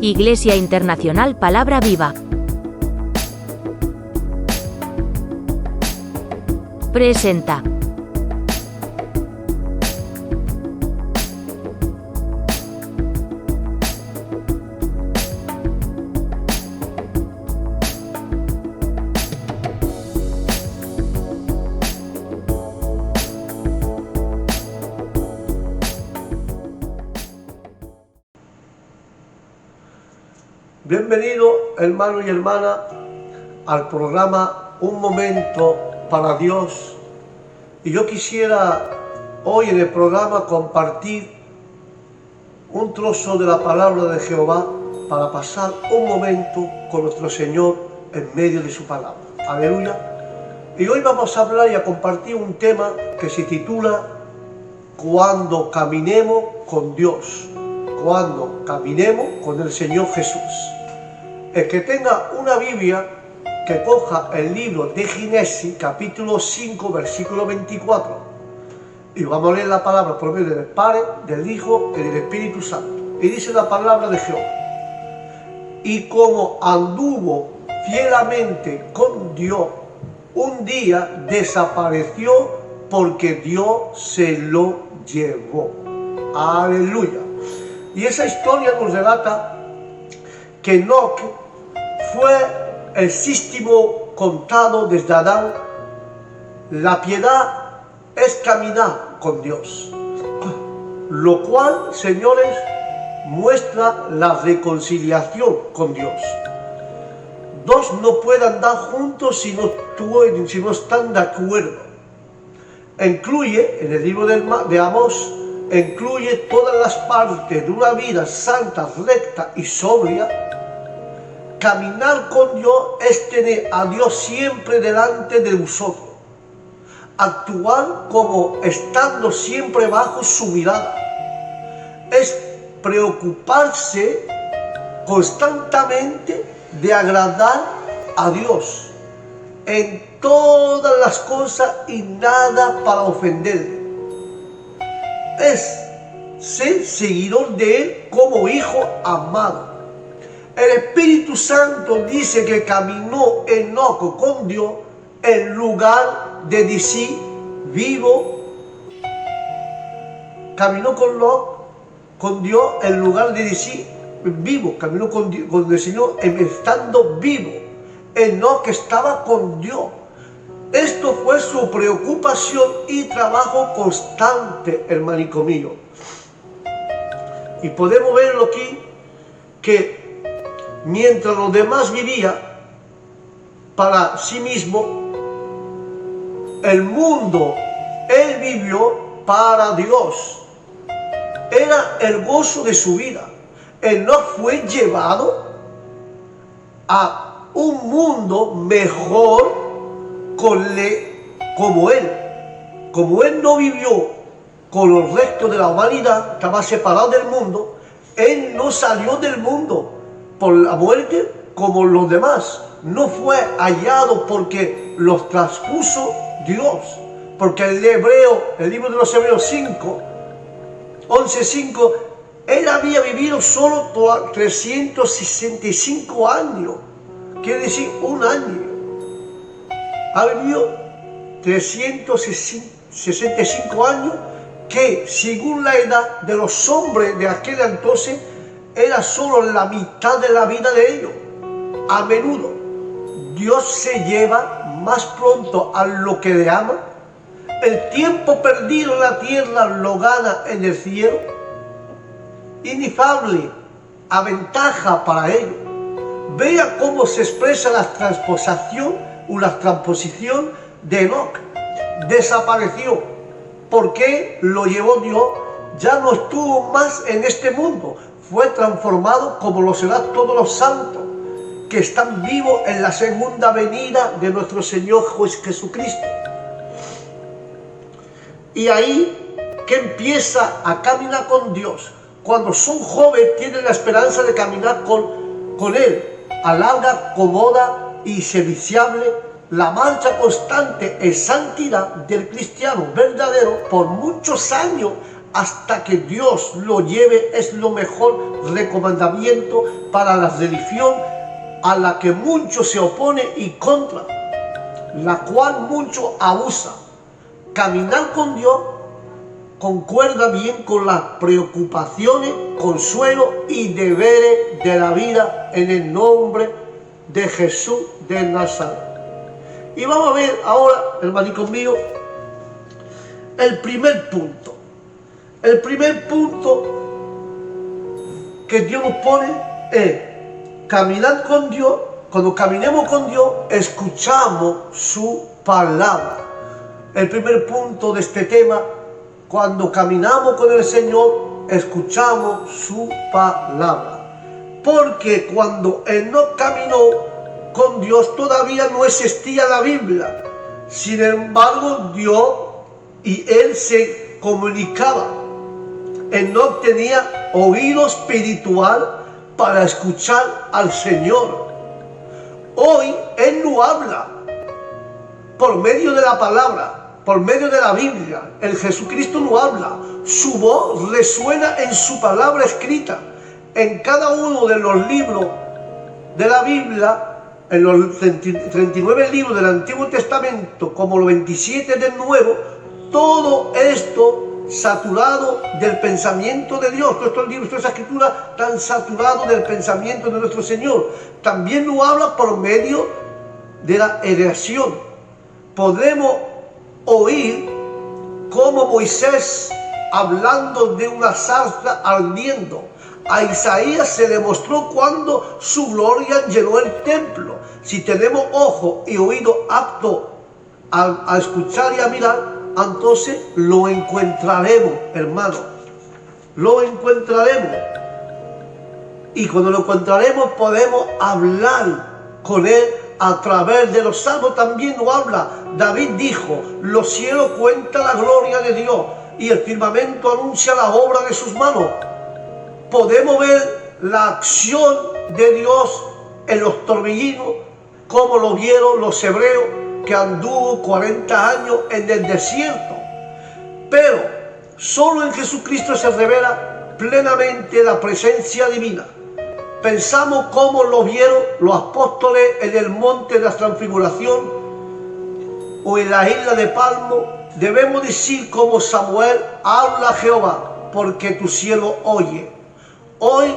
Iglesia Internacional Palabra Viva. Presenta. Bienvenido, hermano y hermana, al programa Un Momento para Dios. Y yo quisiera hoy en el programa compartir un trozo de la palabra de Jehová para pasar un momento con nuestro Señor en medio de su palabra. Aleluya. Y hoy vamos a hablar y a compartir un tema que se titula Cuando caminemos con Dios. Cuando caminemos con el Señor Jesús. El que tenga una Biblia, que coja el libro de Génesis, capítulo 5, versículo 24. Y vamos a leer la palabra por medio del Padre, del Hijo y del Espíritu Santo. Y dice la palabra de Jehová. Y como anduvo fielmente con Dios, un día desapareció porque Dios se lo llevó. Aleluya. Y esa historia nos relata que Enoc fue el séptimo contado desde Adán. La piedad es caminar con Dios, lo cual, señores, muestra la reconciliación con Dios. Dos no pueden andar juntos si no están de acuerdo. Incluye, en el libro de Amós, incluye todas las partes de una vida santa, recta y sobria. Caminar con Dios es tener a Dios siempre delante de vosotros. Actuar como estando siempre bajo su mirada. Es preocuparse constantemente de agradar a Dios en todas las cosas y nada para ofenderle. Es ser seguidor de Él como hijo amado. El Espíritu Santo dice que caminó Enoc con Dios en lugar de decir vivo. Caminó con Dios en lugar de decir vivo. Caminó con el Señor estando vivo. Enoc estaba con Dios. Esto fue su preocupación y trabajo constante, hermanico mío. Y podemos verlo aquí, que mientras los demás vivían para sí mismo, el mundo, él vivió para Dios. Era el gozo de su vida. Él no fue llevado a un mundo mejor como él. Como él no vivió con los restos de la humanidad, estaba separado del mundo, él no salió del mundo por la muerte como los demás. No fue hallado porque los traspuso Dios. Porque el libro de los Hebreos 11:5, él había vivido solo 365 años. Quiere decir un año. Ha vivido 365 años, que según la edad de los hombres de aquel entonces, era solo la mitad de la vida de ellos. A menudo, Dios se lleva más pronto a lo que le ama. El tiempo perdido en la tierra lo gana en el cielo. Inefable aventaja para ellos. Vea cómo se expresa la transposición de Enoc. Desapareció. ¿Por qué lo llevó Dios? Ya no estuvo más en este mundo. Fue transformado como lo será todos los santos que están vivos en la segunda venida de nuestro Señor Jesucristo. Y ahí que empieza a caminar con Dios. Cuando son jóvenes tienen la esperanza de caminar con Él. A larga, cómoda y serviciable, la marcha constante en santidad del cristiano verdadero por muchos años hasta que Dios lo lleve es lo mejor recomendamiento para la religión a la que mucho se opone y contra la cual mucho abusa. Caminar con Dios concuerda bien con las preocupaciones, consuelo y deberes de la vida en el nombre de Jesús de Nazaret. Y vamos a ver ahora, hermanito mío, el primer punto. El primer punto que Dios nos pone es caminar con Dios. Cuando caminemos con Dios, escuchamos su palabra. El primer punto de este tema, cuando caminamos con el Señor, escuchamos su palabra. Porque cuando Enoc caminó con Dios, todavía no existía la Biblia. Sin embargo, Dios y él se comunicaban. Enoc tenía oído espiritual para escuchar al Señor. Hoy Él no habla por medio de la palabra, por medio de la Biblia. El Jesucristo no habla. Su voz resuena en su palabra escrita. En cada uno de los libros de la Biblia, en los 39 libros del Antiguo Testamento, como los 27 del Nuevo, todo esto saturado del pensamiento de Dios. Todos estos libros, todas esas escrituras están saturados del pensamiento de nuestro Señor. También lo habla por medio de la heredación. Podemos oír como Moisés hablando de una zarza ardiendo. A Isaías se le mostró cuando su gloria llenó el templo. Si tenemos ojo y oído apto a escuchar y a mirar, entonces lo encontraremos, hermano. Lo encontraremos. Y cuando lo encontraremos podemos hablar con él a través de los salmos. También lo habla. David dijo: los cielos cuentan la gloria de Dios y el firmamento anuncia la obra de sus manos. Podemos ver la acción de Dios en los torbellinos, como lo vieron los hebreos que anduvo 40 años en el desierto. Pero solo en Jesucristo se revela plenamente la presencia divina. Pensamos cómo lo vieron los apóstoles en el monte de la transfiguración o en la isla de Palmo. Debemos decir como Samuel: habla Jehová, porque tu siervo oye. Hoy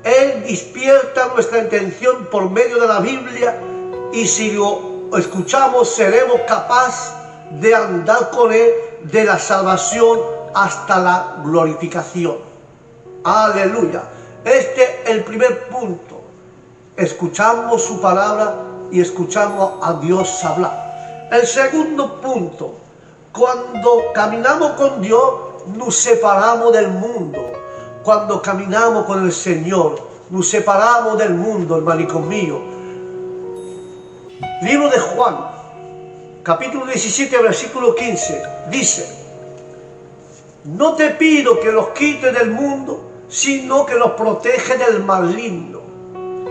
Él despierta nuestra intención por medio de la Biblia, y si lo escuchamos seremos capaces de andar con Él de la salvación hasta la glorificación. Aleluya. Este es el primer punto. Escuchamos su palabra y escuchamos a Dios hablar. El segundo punto: cuando caminamos con Dios, nos separamos del mundo. Cuando caminamos con el Señor, nos separamos del mundo, hermanico mío. Libro de Juan, capítulo 17, versículo 15, dice: no te pido que los quites del mundo, sino que los protege del maligno.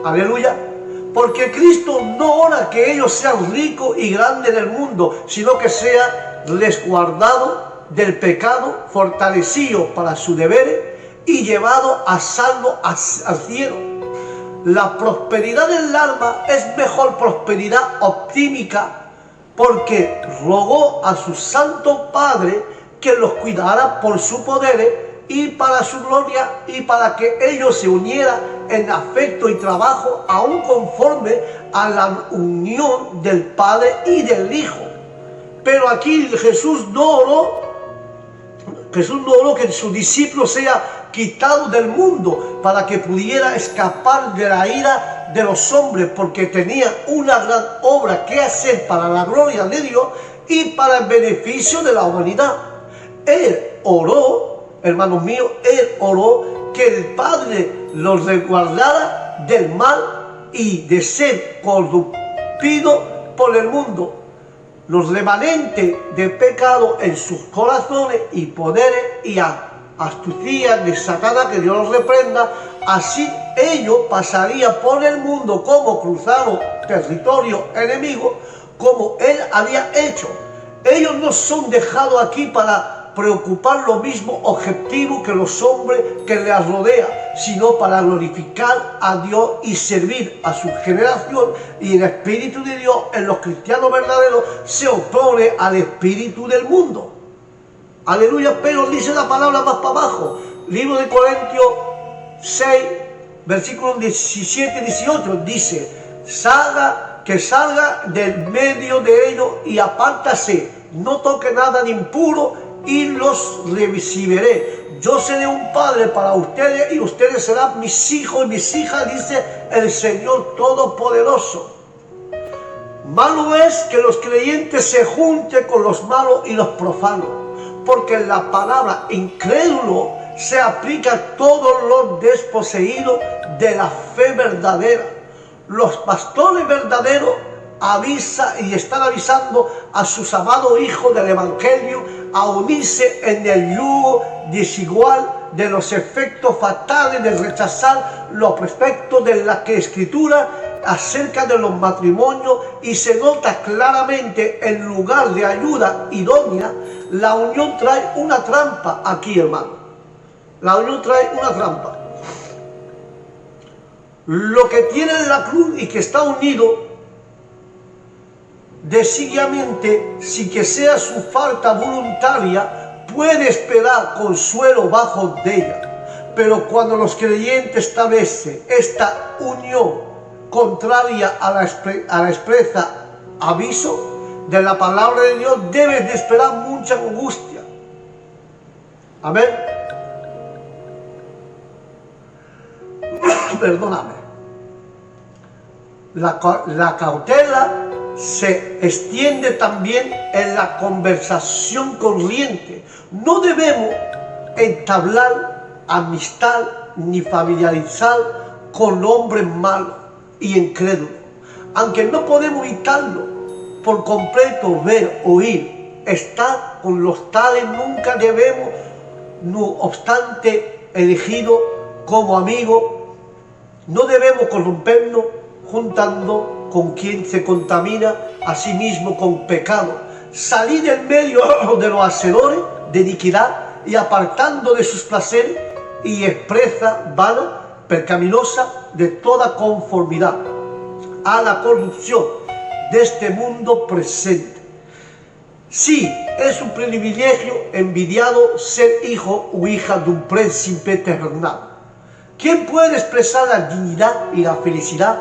Aleluya. Porque Cristo no ora que ellos sean ricos y grandes en el mundo, sino que sean resguardados del pecado, fortalecidos para sus deberes y llevados a salvo al cielo. La prosperidad del alma es mejor prosperidad optímica, porque rogó a su Santo Padre que los cuidara por su poder y para su gloria, y para que ellos se unieran en afecto y trabajo, aún conforme a la unión del Padre y del Hijo. Pero aquí Jesús no oró que sus discípulos sean quitados del mundo para que pudiera escapar de la ira de los hombres, porque tenía una gran obra que hacer para la gloria de Dios y para el beneficio de la humanidad. Él oró, hermanos míos, Él oró que el Padre los resguardara del mal y de ser corrompido por el mundo. Los remanentes de pecado en sus corazones y poderes y astucia de Satanás, que Dios los reprenda. Así ellos pasarían por el mundo como cruzaron territorio enemigo, como Él había hecho. Ellos no son dejados aquí para para preocupar lo mismo objetivo que los hombres que les rodean, sino para glorificar a Dios y servir a su generación. Y el Espíritu de Dios en los cristianos verdaderos se opone al espíritu del mundo. Aleluya. Pero dice la palabra más para abajo, libro de Corintios 6, versículos 17 y 18, dice: que salga del medio de ellos y apártase, no toque nada de impuro y los recibiré. Yo seré un padre para ustedes y ustedes serán mis hijos y mis hijas, dice el Señor Todopoderoso. Malo es que los creyentes se junten con los malos y los profanos, porque la palabra incrédulo se aplica a todos los desposeídos de la fe verdadera. Los pastores verdaderos avisan y están avisando a sus amados hijos del Evangelio a unirse en el yugo desigual de los efectos fatales de rechazar los preceptos de la Escritura acerca de los matrimonios, y se nota claramente en lugar de ayuda idónea. La unión trae una trampa aquí, hermano. La unión trae una trampa. Lo que tiene la cruz y que está unido decididamente, sin que sea su falta voluntaria, puede esperar consuelo bajo de ella. Pero cuando los creyentes establecen esta unión contraria a la expresa aviso de la palabra de Dios, debes de esperar mucha angustia. Amén. Perdóname. La cautela se extiende también en la conversación corriente. No debemos entablar amistad ni familiarizar con hombres malos y incrédulos. Aunque no podemos evitarlo por completo, ver, oír, estar con los tales nunca debemos, no obstante elegido como amigos. No debemos corrompernos juntando con quien se contamina a sí mismo con pecado. Salir del medio de los hacedores de iniquidad y apartando de sus placeres y expresa vana, pecaminosa, de toda conformidad a la corrupción de este mundo presente. Sí, es un privilegio envidiado ser hijo o hija de un príncipe terrenal. ¿Quién puede expresar la dignidad y la felicidad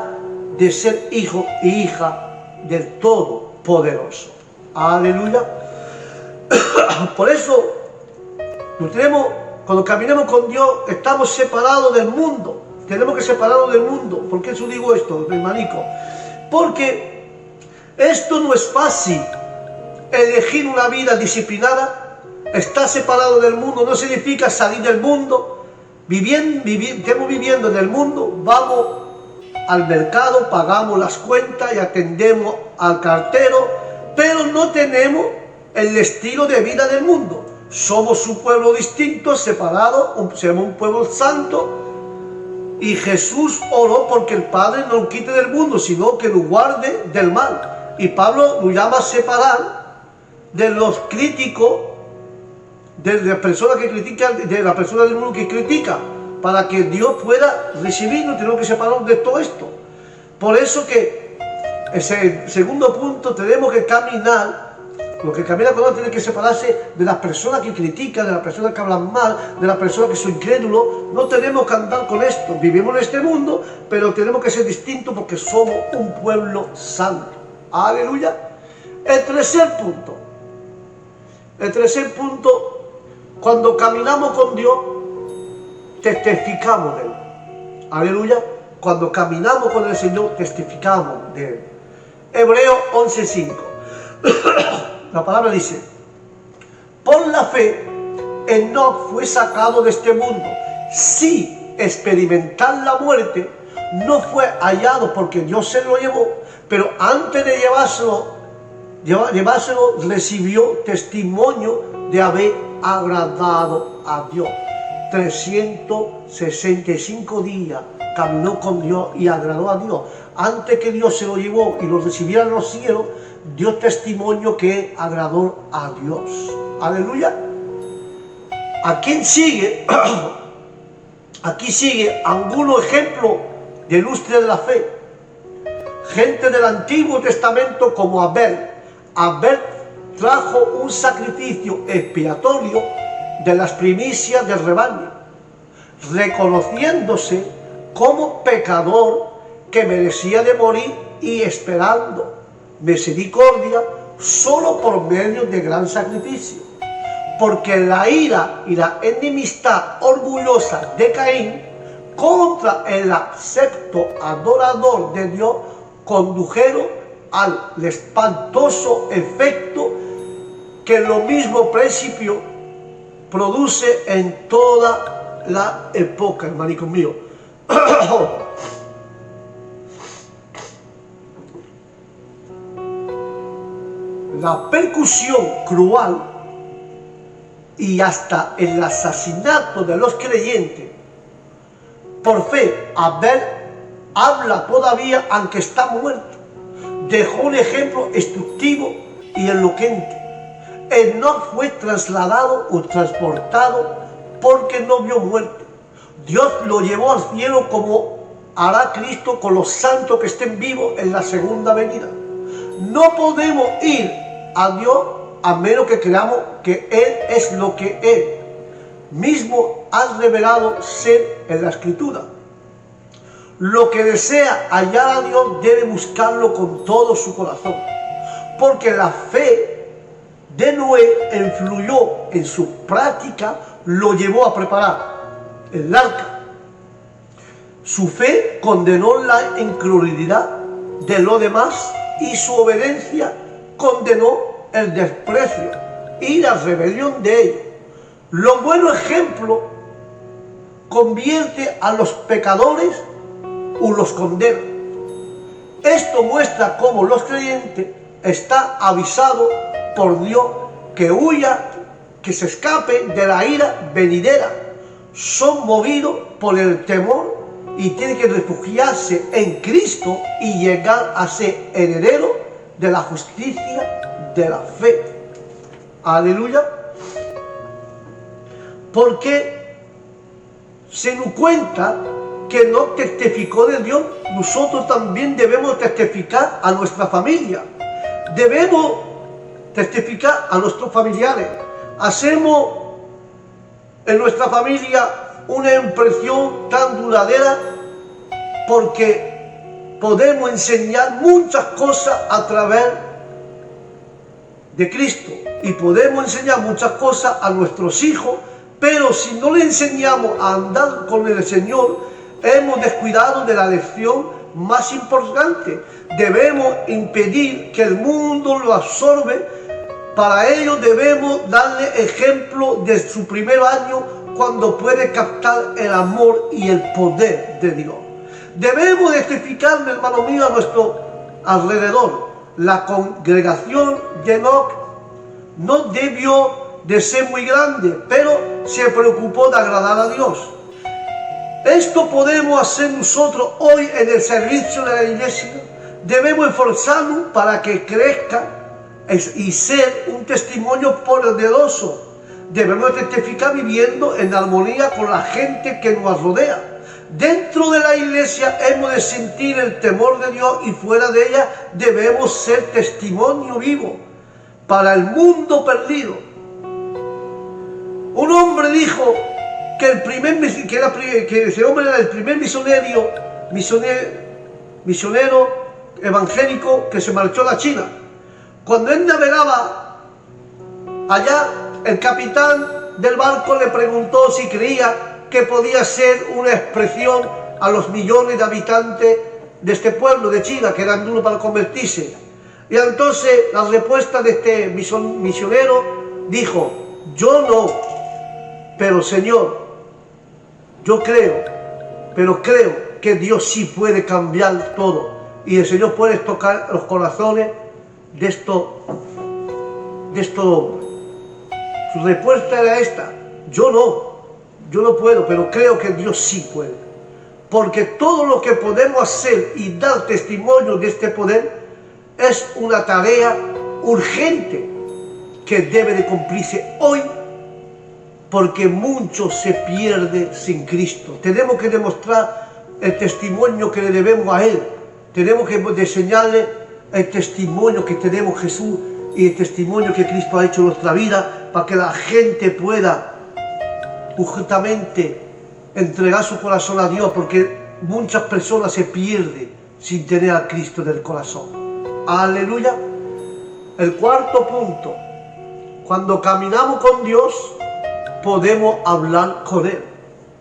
de ser hijo e hija del Todopoderoso? Aleluya. Por eso, cuando caminamos con Dios, estamos separados del mundo. Tenemos que separarnos del mundo. ¿Por qué eso digo esto, hermanico? Porque esto no es fácil. Elegir una vida disciplinada, estar separado del mundo, no significa salir del mundo. Estamos viviendo en el mundo, vamos al mercado, pagamos las cuentas y atendemos al cartero, pero no tenemos el estilo de vida del mundo. Somos un pueblo distinto, separado, somos un pueblo santo, y Jesús oró porque el Padre no lo quite del mundo, sino que lo guarde del mal. Y Pablo lo llama a separar de los críticos, de la persona que critica, de la persona del mundo que critica, para que Dios pueda recibirnos. Tenemos que separarnos de todo esto. Por eso que ese segundo punto, tenemos que caminar. Los que caminan con Dios tienen que separarse de las personas que critican, de las personas que hablan mal, de las personas que son incrédulos. No tenemos que andar con esto. Vivimos en este mundo, pero tenemos que ser distintos porque somos un pueblo santo. Aleluya. El tercer punto, cuando caminamos con Dios, testificamos de Él. Aleluya. Cuando caminamos con el Señor, testificamos de Él. Hebreos 11:5. La palabra dice: por la fe, Enoc fue sacado de este mundo. Sí, experimentar la muerte, no fue hallado porque Dios se lo llevó, pero antes de llevárselo recibió testimonio de haber agradado a Dios. 365 días caminó con Dios y agradó a Dios. Antes que Dios se lo llevó y lo recibiera en los cielos, dio testimonio que agradó a Dios. Aleluya. Aquí sigue, aquí sigue algunos ejemplos de ilustre de la fe. Gente del Antiguo Testamento como Abel. Abel trajo un sacrificio expiatorio de las primicias del rebaño, reconociéndose como pecador que merecía de morir y esperando misericordia solo por medio de gran sacrificio. Porque la ira y la enemistad orgullosa de Caín contra el acepto adorador de Dios condujeron al espantoso efecto que lo mismo principio produce en toda la época, hermanico mío. La percusión cruel y hasta el asesinato de los creyentes por fe. Abel habla todavía aunque está muerto. Dejó un ejemplo instructivo y elocuente. Él no fue trasladado o transportado porque no vio muerte. Dios lo llevó al cielo como hará Cristo con los santos que estén vivos en la segunda venida. No podemos ir a Dios a menos que creamos que Él es lo que Él mismo ha revelado ser en la Escritura. Lo que desea hallar a Dios debe buscarlo con todo su corazón, porque la fe de Noé influyó en su práctica, lo llevó a preparar el arca. Su fe condenó la incredulidad de los demás y su obediencia condenó el desprecio y la rebelión de ellos. Lo bueno ejemplo convierte a los pecadores o los condena. Esto muestra cómo los creyentes están avisados por Dios que huya, que se escapen de la ira venidera. Son movidos por el temor y tienen que refugiarse en Cristo y llegar a ser herederos de la justicia de la fe. Aleluya. Porque se nos cuenta que no testificó de Dios, nosotros también debemos testificar a nuestra familia. Debemos testificar a nuestros familiares. Hacemos en nuestra familia una impresión tan duradera porque podemos enseñar muchas cosas a través de Cristo y podemos enseñar muchas cosas a nuestros hijos, pero si no le enseñamos a andar con el Señor, hemos descuidado de la lección más importante. Debemos impedir que el mundo lo absorbe. Para ello debemos darle ejemplo de su primer año, cuando puede captar el amor y el poder de Dios. Debemos testificar, hermano mío, a nuestro alrededor. La congregación de Enoc no debió de ser muy grande, pero se preocupó de agradar a Dios. Esto podemos hacer nosotros hoy en el servicio de la iglesia. Debemos esforzarnos para que crezca y ser un testimonio poderoso. Debemos testificar viviendo en armonía con la gente que nos rodea. Dentro de la iglesia hemos de sentir el temor de Dios y fuera de ella debemos ser testimonio vivo para el mundo perdido. Un hombre dijo que ese hombre era el primer misionero evangélico que se marchó a la China. Cuando él navegaba allá, el capitán del barco le preguntó si creía que podía ser una expresión a los millones de habitantes de este pueblo de China, que eran duros para convertirse. Y entonces la respuesta de este misionero dijo: yo no, pero Señor, yo creo, pero creo que Dios sí puede cambiar todo y el Señor puede tocar los corazones de estos hombres. Su respuesta era esta: yo no puedo, pero creo que Dios sí puede. Porque todo lo que podemos hacer y dar testimonio de este poder es una tarea urgente que debe de cumplirse hoy porque mucho se pierde sin Cristo. Tenemos que demostrar el testimonio que le debemos a Él. Tenemos que enseñarle el testimonio que tenemos Jesús y el testimonio que Cristo ha hecho en nuestra vida, para que la gente pueda justamente entregar su corazón a Dios, porque muchas personas se pierden sin tener a Cristo en el corazón. Aleluya. El cuarto punto: cuando caminamos con Dios, podemos hablar con Él.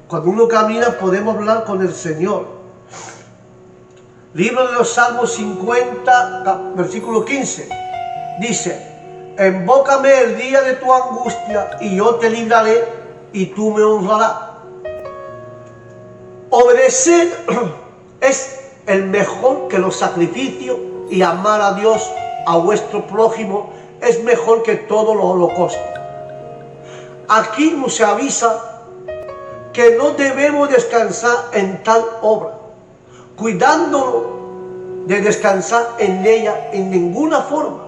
Cuando uno camina, podemos hablar con el Señor. Libro de los Salmos 50, versículo 15, dice: invócame el día de tu angustia y yo te libraré y tú me honrarás. Obedecer es el mejor que los sacrificios, y amar a Dios, a vuestro prójimo, es mejor que todos los holocaustos. Aquí nos avisa que no debemos descansar en tal obra, cuidándonos de descansar en ella en ninguna forma.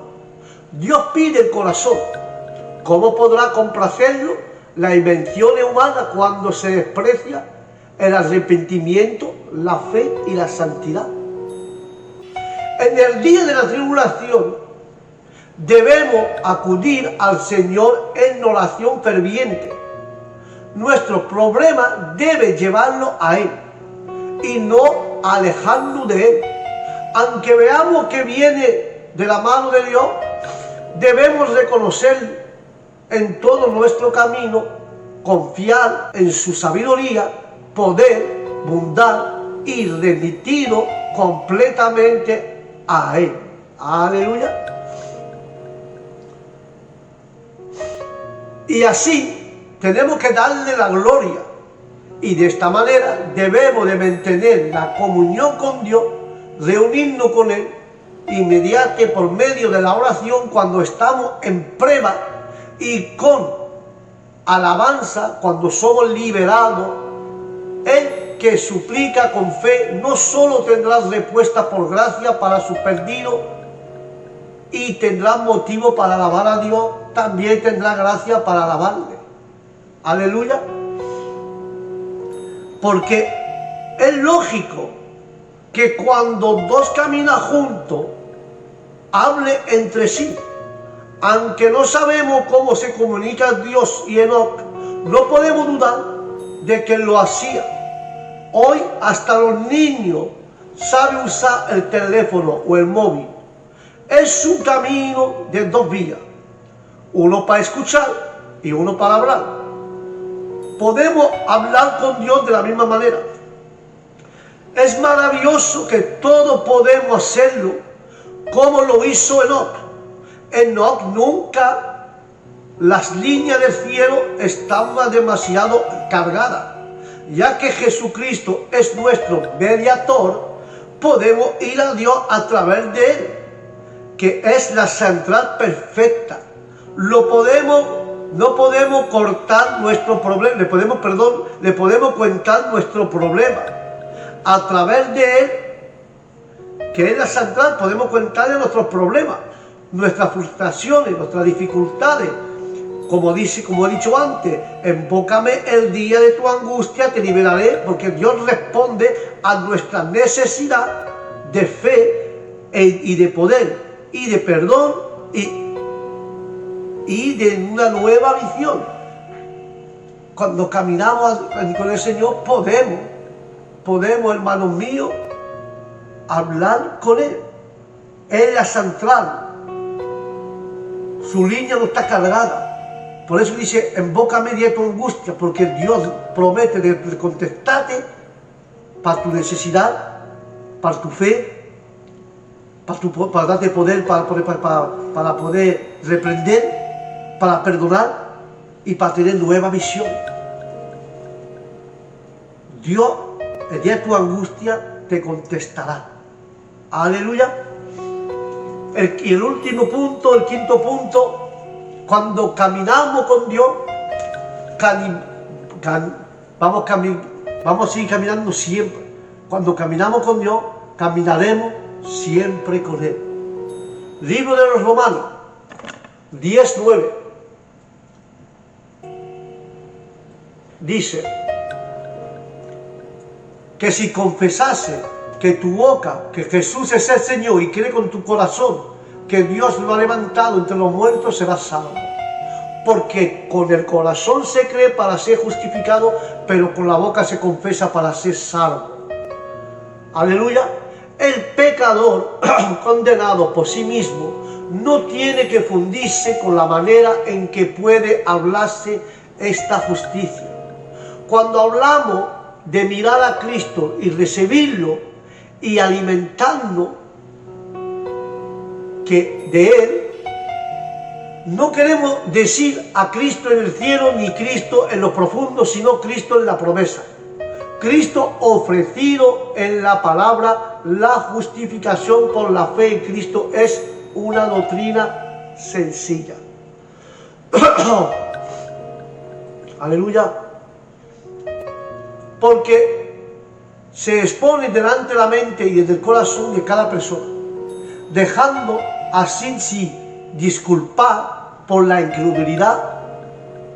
Dios pide el corazón. ¿Cómo podrá complacerlo la invención humana cuando se desprecia el arrepentimiento, la fe y la santidad? En el día de la tribulación debemos acudir al Señor en oración ferviente. Nuestro problema debe llevarlo a Él y no alejarnos de Él. Aunque veamos que viene de la mano de Dios, debemos reconocer en todo nuestro camino, confiar en su sabiduría, poder, bondad, y remitido completamente a Él. Aleluya. Y así tenemos que darle la gloria, y de esta manera debemos de mantener la comunión con Dios, reunirnos con Él inmediate por medio de la oración cuando estamos en prueba, y con alabanza cuando somos liberados. El que suplica con fe no solo tendrá respuesta por gracia para su perdido y tendrá motivo para alabar a Dios, también tendrá gracia para alabarle. Aleluya. Porque es lógico que cuando dos caminan juntos, hable entre sí. Aunque no sabemos cómo se comunica Dios y Enoc, no podemos dudar de que lo hacía. Hoy hasta los niños saben usar el teléfono o el móvil. Es un camino de dos vías, uno para escuchar y uno para hablar. Podemos hablar con Dios de la misma manera. Es maravilloso que todos podemos hacerlo como lo hizo Enoc. Enoc nunca, las líneas del cielo estaban demasiado cargadas. Ya que Jesucristo es nuestro mediador, podemos ir a Dios a través de Él, que es la central perfecta. No podemos cortar nuestro problema, le podemos contar nuestro problema. A través de Él, que es la central, podemos contarle nuestros problemas, nuestras frustraciones, nuestras dificultades. Como he dicho antes, invócame el día de tu angustia, te liberaré, porque Dios responde a nuestra necesidad de fe y de poder, y de perdón, y de una nueva visión. Cuando caminamos con el Señor, podemos, hermanos míos, hablar con Él. Él es la central. Su línea no está cargada. Por eso dice, invócame día de tu angustia, porque Dios promete de contestarte para tu necesidad, para tu fe, para darte poder, para poder reprender, para perdonar y para tener nueva visión. Dios, el día de tu angustia, te contestará. Aleluya. Y el último punto, el quinto punto: cuando caminamos con Dios, vamos a seguir caminando siempre. Cuando caminamos con Dios, caminaremos siempre con Él. Libro de los Romanos 10:9. dice que si confesase que tu boca, que Jesús es el Señor, y cree con tu corazón que Dios lo ha levantado entre los muertos, serás salvo. Porque con el corazón se cree para ser justificado, pero con la boca se confiesa para ser salvo. Aleluya. El pecador condenado por sí mismo no tiene que fundirse con la manera en que puede hablarse esta justicia. Cuando hablamos de mirar a Cristo y recibirlo y alimentarnos de Él, no queremos decir a Cristo en el cielo ni Cristo en lo profundo, sino Cristo en la promesa. Cristo ofrecido en la palabra. La justificación por la fe en Cristo es una doctrina sencilla. Aleluya. Porque se expone delante de la mente y del corazón de cada persona, dejando así sin disculpar por la incredulidad.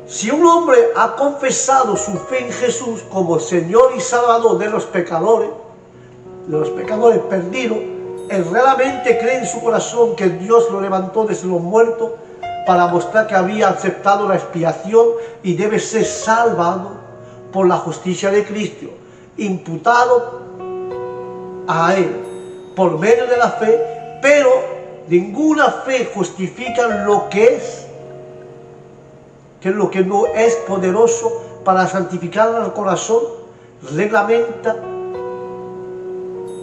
Si un hombre ha confesado su fe en Jesús como Señor y Salvador de los pecadores perdidos, él realmente cree en su corazón que Dios lo levantó desde los muertos para mostrar que había aceptado la expiación y debe ser salvado por la justicia de Cristo, imputado a Él por medio de la fe, pero ninguna fe justifica lo que es lo que no es poderoso para santificar al corazón, reglamenta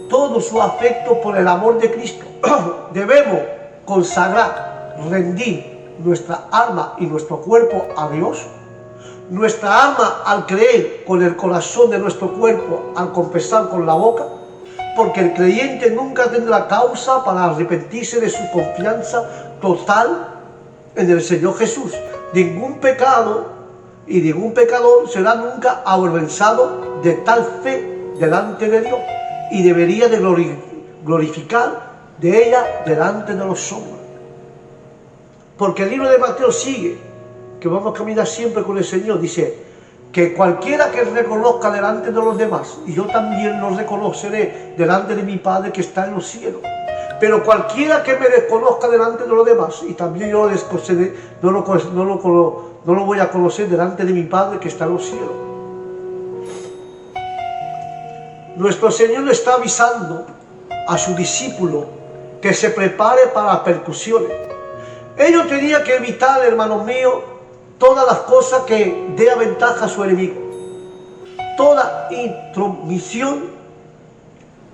todo su afecto por el amor de Cristo. Debemos consagrar, rendir nuestra alma y nuestro cuerpo a Dios. Nuestra alma al creer con el corazón de nuestro cuerpo, al confesar con la boca, porque el creyente nunca tendrá causa para arrepentirse de su confianza total en el Señor Jesús. Ningún pecado y ningún pecador será nunca avergonzado de tal fe delante de Dios y debería de glorificar de ella delante de los hombres. Porque el libro de Mateo sigue, que vamos a caminar siempre con el Señor, dice que cualquiera que reconozca delante de los demás, y yo también lo reconoceré delante de mi Padre que está en los cielos. Pero cualquiera que me desconozca delante de los demás, y también yo no lo voy a conocer delante de mi Padre que está en los cielos. Nuestro Señor le está avisando a su discípulo que se prepare para las percusiones. Ellos tenían que evitar, hermanos míos, todas las cosas que dé ventaja a su enemigo. Toda intromisión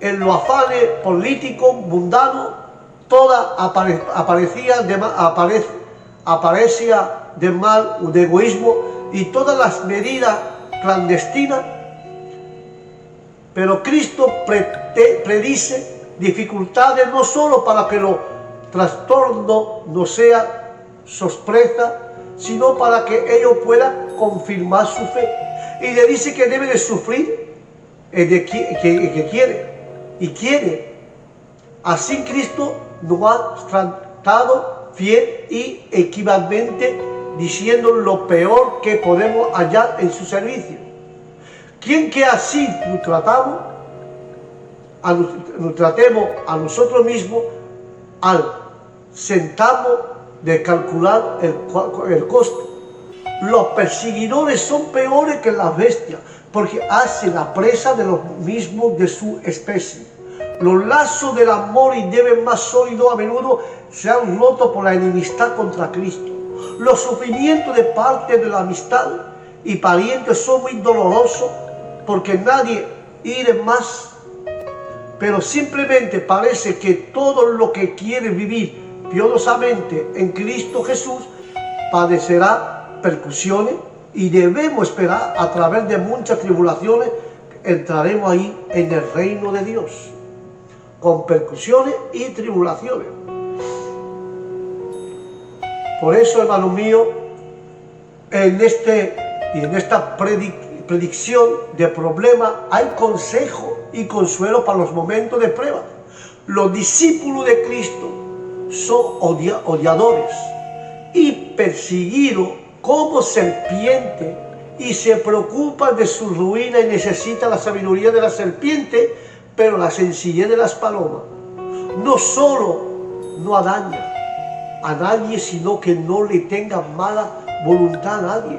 en los afanes políticos, mundanos, toda apariencia de mal o de egoísmo y todas las medidas clandestinas. Pero Cristo predice dificultades no solo para que los trastornos no sean sorpresa, sino para que ellos puedan confirmar su fe. Y le dice que debe de sufrir el que quiere. Y quiere. Así Cristo nos ha tratado fiel y equivocadamente, diciendo lo peor que podemos hallar en su servicio. ¿Quién que así nos tratemos a nosotros mismos al sentarnos de calcular el costo? Los perseguidores son peores que las bestias, porque hacen la presa de los mismos de su especie. Los lazos del amor y deben más sólidos a menudo se han roto por la enemistad contra Cristo. Los sufrimientos de parte de la amistad y parientes son muy dolorosos, porque nadie hiere más, pero simplemente parece que todo lo que quiere vivir piadosamente en Cristo Jesús padecerá persecuciones, y debemos esperar a través de muchas tribulaciones entraremos ahí en el reino de Dios, con persecuciones y tribulaciones. Por eso, hermanos míos, en esta predicción de problemas hay consejo y consuelo para los momentos de prueba. Los discípulos de Cristo son odiadores y perseguidos como serpientes y se preocupa de su ruina y necesita la sabiduría de la serpiente, pero la sencillez de las palomas. No solo no daña a nadie, sino que no le tenga mala voluntad a nadie.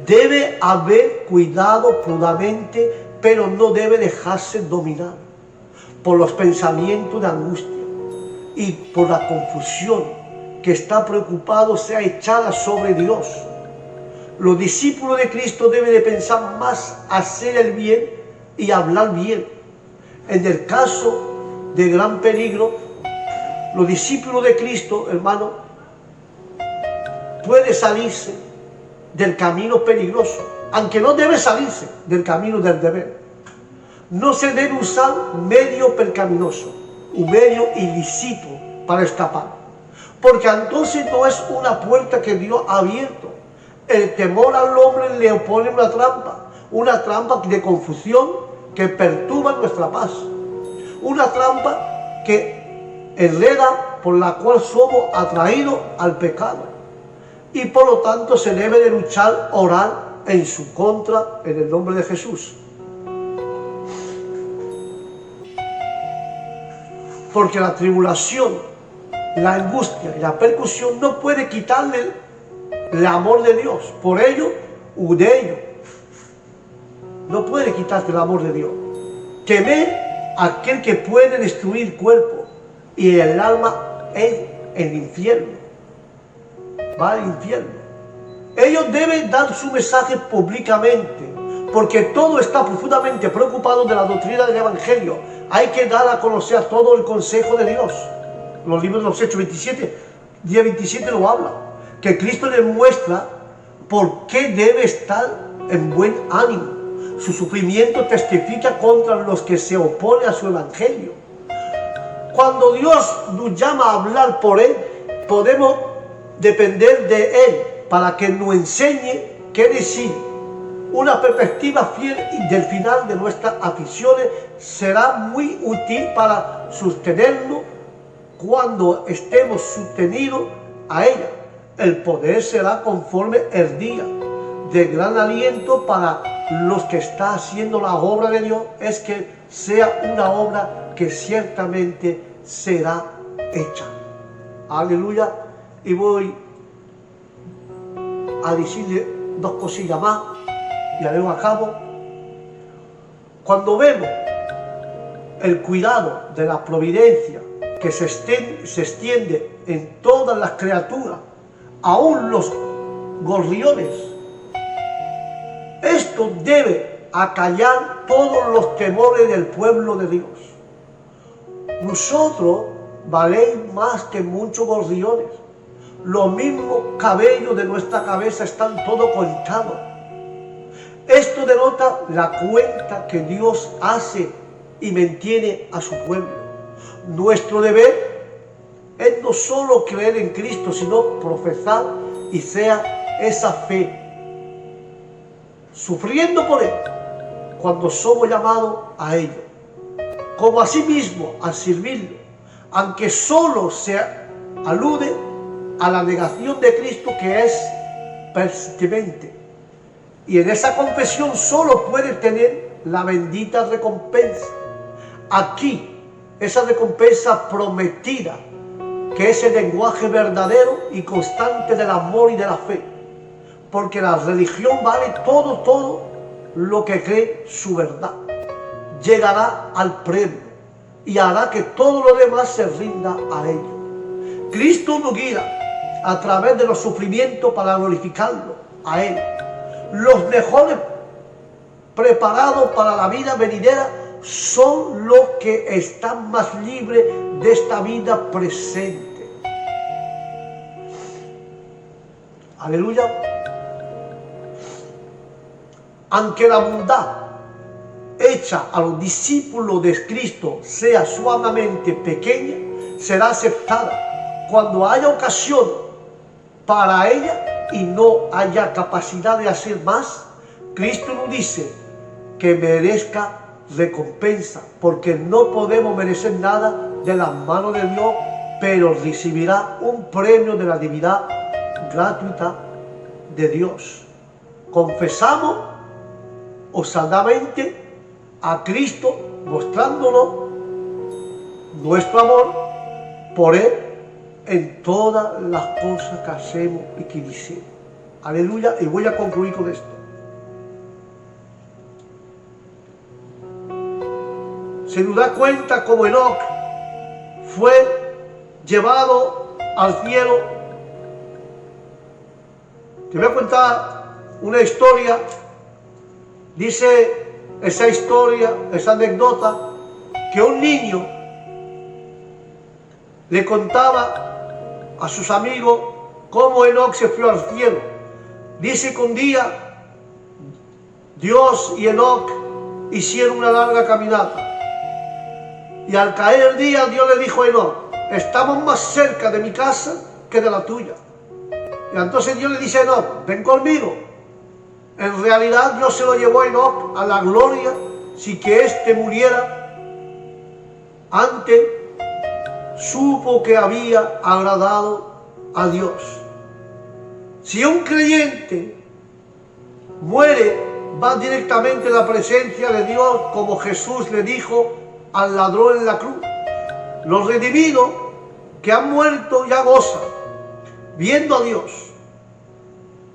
Debe haber cuidado prudente, pero no debe dejarse dominar por los pensamientos de angustia y por la confusión que está preocupado sea echada sobre Dios. Los discípulos de Cristo deben de pensar más hacer el bien y hablar bien. En el caso de gran peligro, los discípulos de Cristo, hermano, puede salirse del camino peligroso, aunque no debe salirse del camino del deber. No se debe usar medio pecaminoso, un medio ilícito para escapar, porque entonces no es una puerta que Dios ha abierto. El temor al hombre le opone una trampa de confusión que perturba nuestra paz, una trampa que enreda, por la cual somos atraídos al pecado, y por lo tanto se debe de luchar, orar en su contra en el nombre de Jesús. Porque la tribulación, la angustia y la persecución no puede quitarle el amor de Dios. Por ello, no puede quitarte el amor de Dios. Temer a aquel que puede destruir el cuerpo y el alma en el infierno. Va al infierno. Ellos deben dar su mensaje públicamente, porque todo está profundamente preocupado de la doctrina del Evangelio. Hay que dar a conocer todo el consejo de Dios. Los libros de los Hechos 27, día 27 lo habla, que Cristo le muestra por qué debe estar en buen ánimo. Su sufrimiento testifica contra los que se oponen a su Evangelio. Cuando Dios nos llama a hablar por Él, podemos depender de Él para que nos enseñe qué decir. Una perspectiva fiel del final de nuestras aficiones será muy útil para sostenernos cuando estemos sostenidos a ella. El poder será conforme el día. De gran aliento para los que están haciendo la obra de Dios es que sea una obra que ciertamente será hecha. Aleluya. Y voy a decirle dos cosillas más y haré a cabo. Cuando vemos el cuidado de la providencia que se extiende en todas las criaturas, aún los gorriones, esto debe acallar todos los temores del pueblo de Dios. Nosotros valéis más que muchos gorriones. Los mismos cabellos de nuestra cabeza están todos contados. Esto denota la cuenta que Dios hace y mantiene a su pueblo. Nuestro deber es no solo creer en Cristo, sino profesar y sea esa fe, sufriendo por Él cuando somos llamados a ello, como asimismo a servirlo, aunque solo se alude a la negación de Cristo, que es persistente, y en esa confesión solo puede tener la bendita recompensa. Aquí, esa recompensa prometida, que es el lenguaje verdadero y constante del amor y de la fe, porque la religión vale todo lo que cree su verdad. Llegará al premio y hará que todo lo demás se rinda a ello. Cristo nos guía a través de los sufrimientos para glorificarlo a Él. Los mejores preparados para la vida venidera son los que están más libres de esta vida presente. Aleluya. Aunque la bondad hecha a los discípulos de Cristo sea sumamente pequeña, será aceptada cuando haya ocasión para ella y no haya capacidad de hacer más. Cristo nos dice que merezca recompensa, porque no podemos merecer nada de las manos de Dios, pero recibirá un premio de la divinidad gratuita de Dios. confesamos osadamente a Cristo, mostrándonos nuestro amor por Él en todas las cosas que hacemos y que decimos. Aleluya, y voy a concluir con esto. Se nos da cuenta como Enoc fue llevado al cielo. Te voy a contar una historia. Dice esa historia, esa anécdota, que un niño le contaba a sus amigos cómo Enoc se fue al cielo. Dice que un día Dios y Enoc hicieron una larga caminata. Y al caer el día, Dios le dijo a Enoc: estamos más cerca de mi casa que de la tuya. Y entonces Dios le dice a Enoc: ven conmigo. En realidad Dios se lo llevó a Enoc a la gloria, si que éste muriera antes, supo que había agradado a Dios. Si un creyente muere, va directamente a la presencia de Dios, como Jesús le dijo al ladrón en la cruz. Los redimidos que han muerto ya gozan viendo a Dios.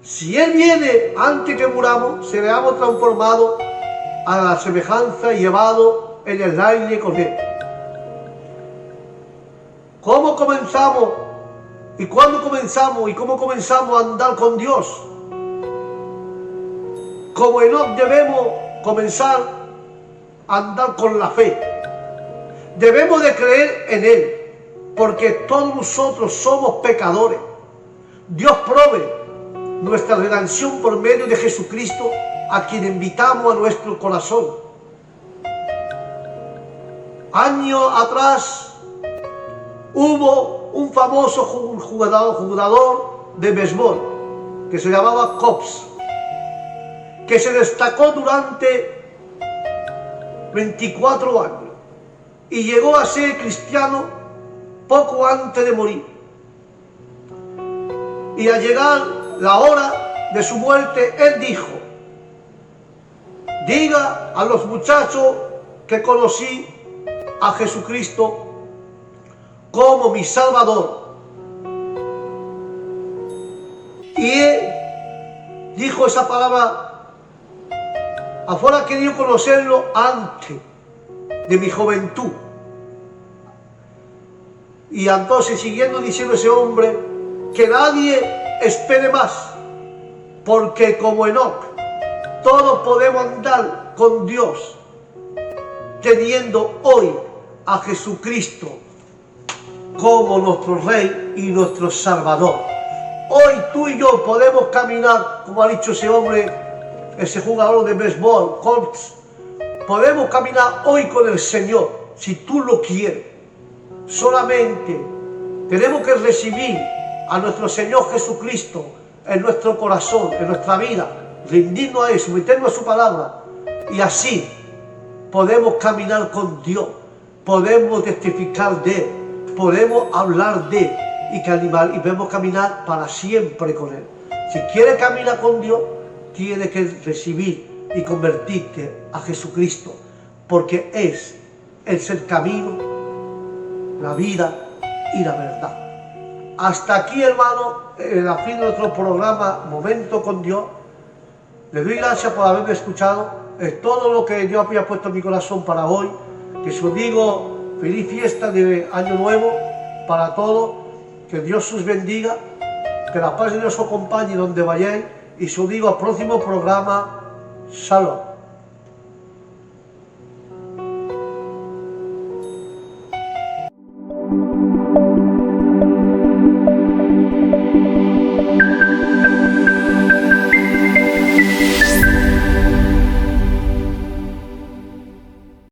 Si Él viene antes que muramos, seremos transformados a la semejanza y llevados en el aire con Él. ¿Cómo comenzamos? ¿Y cuándo comenzamos? ¿Y cómo comenzamos a andar con Dios? Como Enoc debemos comenzar a andar con la fe. Debemos de creer en Él, porque todos nosotros somos pecadores. Dios provee nuestra redención por medio de Jesucristo, a quien invitamos a nuestro corazón. Años atrás hubo un famoso jugador de béisbol que se llamaba Cubs, que se destacó durante 24 años y llegó a ser cristiano poco antes de morir. Y al llegar la hora de su muerte, él dijo: diga a los muchachos que conocí a Jesucristo como mi Salvador. Y él dijo esa palabra: afuera quería conocerlo antes de mi juventud. Y entonces, siguiendo diciendo ese hombre, que nadie espere más, porque como Enoc, todos podemos andar con Dios, teniendo hoy a Jesucristo como nuestro Rey y nuestro Salvador. Hoy tú y yo podemos caminar, como ha dicho ese hombre, ese jugador de béisbol, Colts. Podemos caminar hoy con el Señor, si tú lo quieres. Solamente tenemos que recibir a nuestro Señor Jesucristo en nuestro corazón, en nuestra vida, rendirnos a Él, someternos a su palabra, y así podemos caminar con Dios, podemos testificar de Él, podemos hablar de Él y podemos caminar para siempre con Él. Si quieres caminar con Dios, tienes que recibir y convertirte a Jesucristo, porque es el camino, la vida y la verdad. Hasta aquí, hermano, el fin de nuestro programa Momento con Dios. Le doy gracias por haberme escuchado. Es todo lo que Dios había puesto en mi corazón para hoy. Que os digo feliz fiesta de Año Nuevo para todos. Que Dios os bendiga. Que la paz de Dios os acompañe donde vayáis. Y os digo al próximo programa. Shalom.